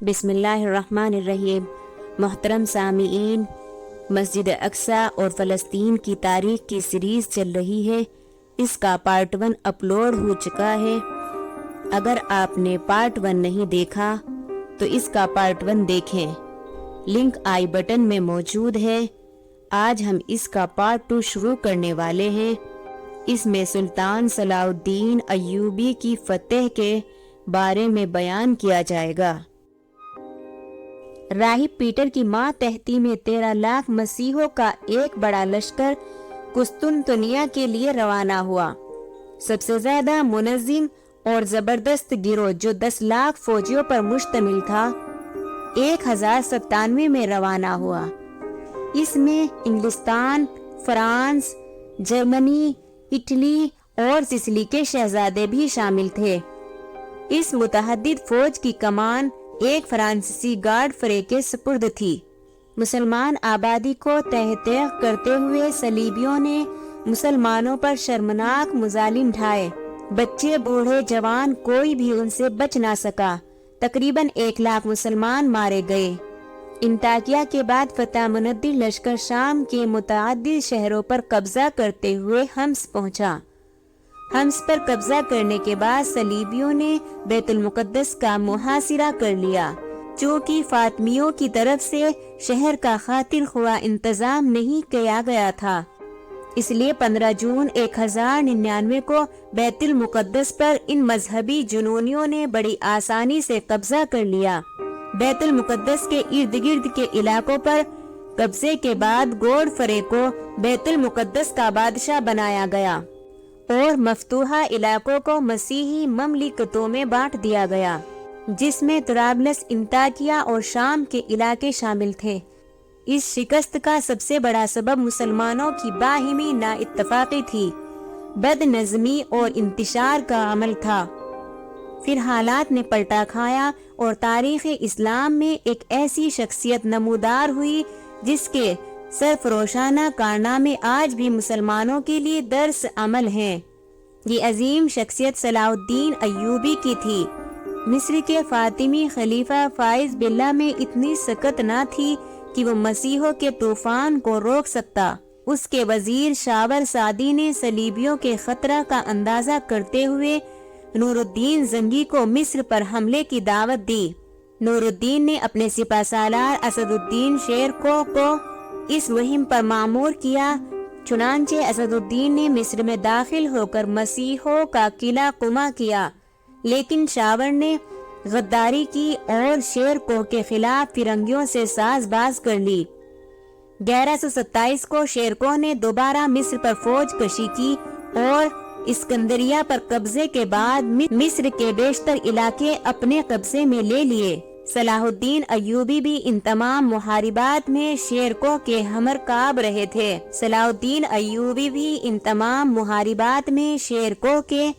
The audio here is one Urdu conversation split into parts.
بسم اللہ الرحمن الرحیم۔ محترم سامعین، مسجد اقصی اور فلسطین کی تاریخ کی سیریز چل رہی ہے۔ اس کا پارٹ 1 اپلوڈ ہو چکا ہے۔ اگر آپ نے پارٹ 1 نہیں دیکھا تو اس کا پارٹ 1 دیکھیں، لنک آئی بٹن میں موجود ہے۔ آج ہم اس کا پارٹ 2 شروع کرنے والے ہیں۔ اس میں سلطان صلاح الدین ایوبی کی فتح کے بارے میں بیان کیا جائے گا۔ راہب پیٹر کی ماتحتی میں 13 لاکھ مسیحیوں کا ایک بڑا لشکر قسطنطنیہ کے لیے روانہ ہوا۔ سب سے زیادہ منظم اور زبردست گروہ جو 10 لاکھ فوجیوں پر مشتمل تھا 1097 میں روانہ ہوا۔ اس میں انگلستان، فرانس، جرمنی، اٹلی اور سسلی کے شہزادے بھی شامل تھے۔ اس متحدد فوج کی کمان ایک فرانسیسی گارڈ فرے کے سپرد تھی۔ مسلمان آبادی کو تحت کرتے ہوئے صلیبیوں نے مسلمانوں پر شرمناک مظالم ڈھائے۔ بچے، بوڑھے، جوان، کوئی بھی ان سے بچ نہ سکا۔ تقریباً 1 لاکھ مسلمان مارے گئے۔ انطاکیہ کے بعد فتح مندر لشکر شام کے متعدد شہروں پر قبضہ کرتے ہوئے حمص پہنچا۔ حمص پر قبضہ کرنے کے بعد صلیبیوں نے بیت المقدس کا محاصرہ کر لیا۔ چونکہ فاطمیوں کی طرف سے شہر کا خاطر خواہ انتظام نہیں کیا گیا تھا، اس لیے 15 جون 1099 کو بیت المقدس پر ان مذہبی جنونیوں نے بڑی آسانی سے قبضہ کر لیا۔ بیت المقدس کے ارد گرد کے علاقوں پر قبضے کے بعد گوڈ فرے کو بیت المقدس کا بادشاہ بنایا گیا اور مفتوحہ علاقوں کو مسیحی مملکتوں میں بانٹ دیا گیا، جس میں طرابلس، انطاکیہ اور شام کے علاقے شامل تھے۔ اس شکست کا سب سے بڑا سبب مسلمانوں کی باہمی نا اتفاقی تھی، بد نظمی اور انتشار کا عمل تھا۔ پھر حالات نے پلٹا کھایا اور تاریخ اسلام میں ایک ایسی شخصیت نمودار ہوئی جس کے سرفروشانہ کارنامے آج بھی مسلمانوں کے لیے درس عمل ہیں۔ یہ عظیم شخصیت صلاح الدین ایوبی کی تھی۔ مصر کے فاطمی خلیفہ فائز باللہ میں اتنی سکت نہ تھی کہ وہ مسیحوں کے طوفان کو روک سکتا۔ اس کے وزیر شاور سعدی نے صلیبیوں کے خطرہ کا اندازہ کرتے ہوئے نور الدین زنگی کو مصر پر حملے کی دعوت دی۔ نور الدین نے اپنے سپہ سالار اسد الدین شیرکوہ کو اس مہم پر مامور کیا۔ چنانچہ اسد الدین نے مصر میں داخل ہو کر مسیحوں کا قلعہ قمع کیا، لیکن شاور نے غداری کی اور شیرکوہ کے خلاف فرنگیوں سے ساز باز کر لی۔ 1127 کو شیرکوہ نے دوبارہ مصر پر فوج کشی کی اور اسکندریہ پر قبضے کے بعد مصر کے بیشتر علاقے اپنے قبضے میں لے لیے۔ صلاح الدین ایوبی بھی ان تمام محاربات میں شیرکوہ کے ہمرکاب رہے تھے۔ صلاح الدین ایوبی بھی ان تمام محاربات میں شیرکوہ کے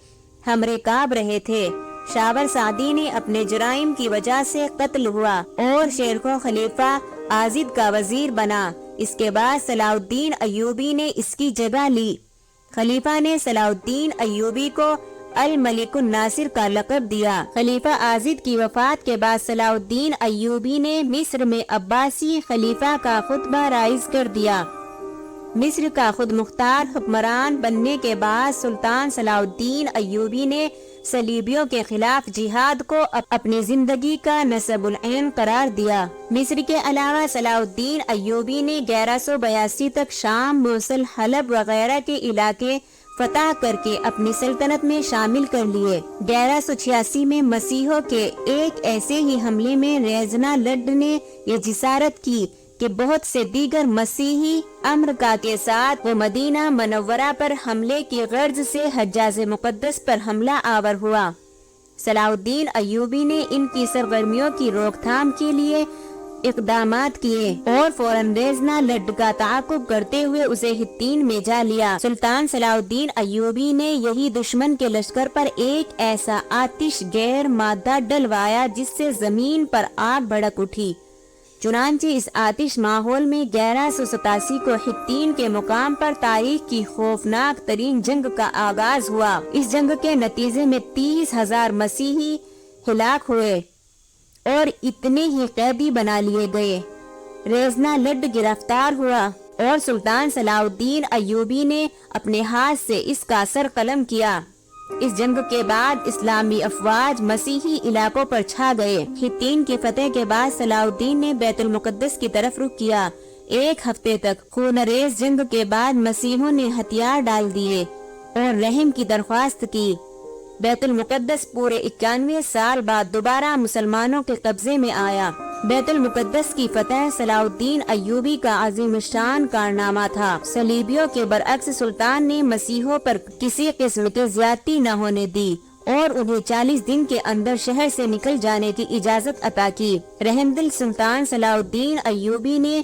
ہمرکاب رہے تھے۔ شاور سعدی نے اپنے جرائم کی وجہ سے قتل ہوا اور شیرکوہ خلیفہ آزد کا وزیر بنا۔ اس کے بعد صلاح الدین ایوبی نے اس کی جگہ لی۔ خلیفہ نے صلاح الدین ایوبی کو الملک الناصر کا لقب دیا۔ خلیفہ آزد کی وفات کے بعد صلاح الدین ایوبی نے مصر میں عباسی خلیفہ کا خطبہ رائز کر دیا۔ مصر کا خود مختار حکمران بننے کے بعد سلطان صلاح الدین ایوبی نے صلیبیوں کے خلاف جہاد کو اپنی زندگی کا نصب العین قرار دیا۔ مصر کے علاوہ صلاح الدین ایوبی نے 1182 تک شام، موصل، حلب وغیرہ کے علاقے فتح کر کے اپنی سلطنت میں شامل کر لیے۔ 1186 میں مسیحوں کے ایک ایسے ہی حملے میں ریزنا لڈ نے یہ جسارت کی کہ بہت سے دیگر مسیحی امریکہ کے ساتھ وہ مدینہ منورہ پر حملے کی غرض سے حجاز مقدس پر حملہ آور ہوا۔ صلاح الدین ایوبی نے ان کی سرگرمیوں کی روک تھام کے لیے اقدامات کیے اور فوراً ریزنا لڈ کا تعاقب کرتے ہوئے اسے حطین میں جا لیا۔ سلطان صلاح الدین ایوبی نے یہی دشمن کے لشکر پر ایک ایسا آتش گیر مادہ ڈلوایا جس سے زمین پر آگ بھڑک اٹھی۔ چنانچہ اس آتش ماحول میں 1187 کو حطین کے مقام پر تاریخ کی خوفناک ترین جنگ کا آغاز ہوا۔ اس جنگ کے نتیجے میں 30,000 مسیحی ہلاک ہوئے اور اتنے ہی قیدی بنا لیے گئے۔ ریزنا لڈ گرفتار ہوا اور سلطان صلاح الدین ایوبی نے اپنے ہاتھ سے اس کا سر قلم کیا۔ اس جنگ کے بعد اسلامی افواج مسیحی علاقوں پر چھا گئے۔ ہتین کی فتح کے بعد صلاح الدین نے بیت المقدس کی طرف رخ کیا۔ ایک ہفتے تک خونریز جنگ کے بعد مسیحیوں نے ہتھیار ڈال دیے اور رحم کی درخواست کی۔ بیت المقدس پورے 91 سال بعد دوبارہ مسلمانوں کے قبضے میں آیا۔ بیت المقدس کی فتح صلاح الدین ایوبی کا عظیم الشان کارنامہ تھا۔ صلیبیوں کے برعکس سلطان نے مسیحیوں پر کسی قسم کی زیادتی نہ ہونے دی اور انہیں 40 دن کے اندر شہر سے نکل جانے کی اجازت عطا کی۔ رحمدل سلطان صلاح الدین ایوبی نے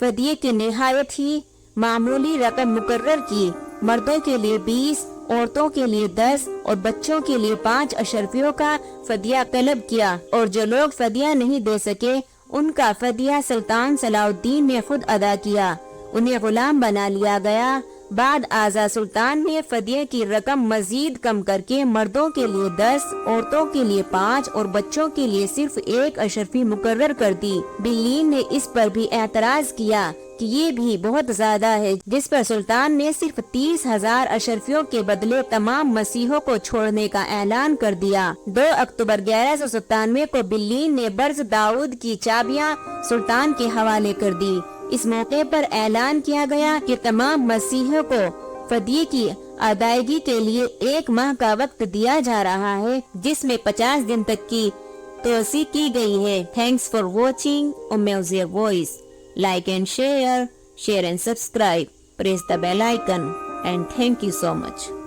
فدیے کی نہایت ہی معمولی رقم مقرر کی۔ مردوں کے لیے 20، عورتوں کے لیے 10 اور بچوں کے لیے 5 اشرفیوں کا فدیہ طلب کیا، اور جو لوگ فدیہ نہیں دے سکے ان کا فدیہ سلطان صلاح الدین نے خود ادا کیا۔ انہیں غلام بنا لیا گیا۔ بعد ازاں سلطان نے فدیے کی رقم مزید کم کر کے مردوں کے لیے 10، عورتوں کے لیے 5 اور بچوں کے لیے صرف 1 اشرفی مقرر کر دی۔ بلین نے اس پر بھی اعتراض کیا کہ یہ بھی بہت زیادہ ہے، جس پر سلطان نے صرف 30,000 اشرفیوں کے بدلے تمام مسیحیوں کو چھوڑنے کا اعلان کر دیا۔ 2 اکتوبر 1197 کو بلین نے برج داؤد کی چابیاں سلطان کے حوالے کر دی۔ اس موقع پر اعلان کیا گیا کہ تمام مسیحیوں کو فدیے کی ادائیگی کے لیے 1 ماہ کا وقت دیا جا رہا ہے، جس میں 50 دن تک کی توسیع کی گئی ہے۔ تھینکس فار واچنگ امیوزیئر voice. Like and share and subscribe. Press the bell icon and thank you so much.